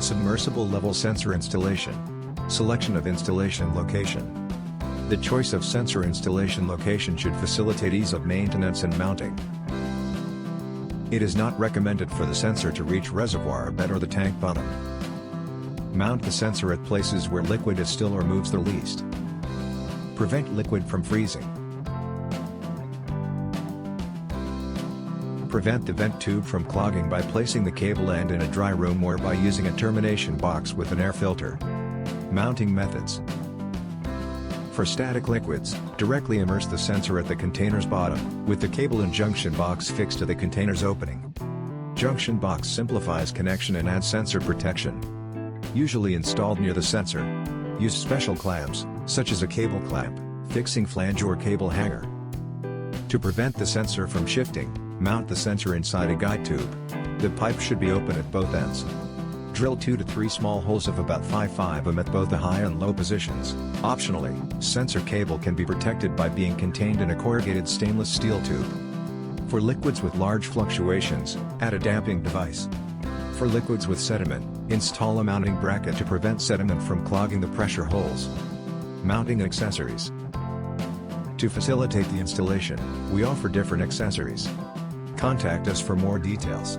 Submersible level sensor installation. Selection of installation location. The choice of sensor installation location should facilitate ease of maintenance and mounting. It is not recommended for the sensor to reach reservoir bed or the tank bottom. Mount the sensor at places where liquid is still or moves the least. Prevent liquid from freezing. Prevent the vent tube from clogging by placing the cable end in a dry room or by using a termination box with an air filter. Mounting methods. For static liquids, directly immerse the sensor at the container's bottom, with the cable and junction box fixed to the container's opening. Junction box simplifies connection and adds sensor protection. Usually installed near the sensor. Use special clamps, such as a cable clamp, fixing flange or cable hanger. To prevent the sensor from shifting, mount the sensor inside a guide tube. The pipe should be open at both ends. Drill 2 to 3 small holes of about 5 mm at both the high and low positions. Optionally, sensor cable can be protected by being contained in a corrugated stainless steel tube. For liquids with large fluctuations, add a damping device. For liquids with sediment, install a mounting bracket to prevent sediment from clogging the pressure holes. Mounting accessories. To facilitate the installation, we offer different accessories. Contact us for more details.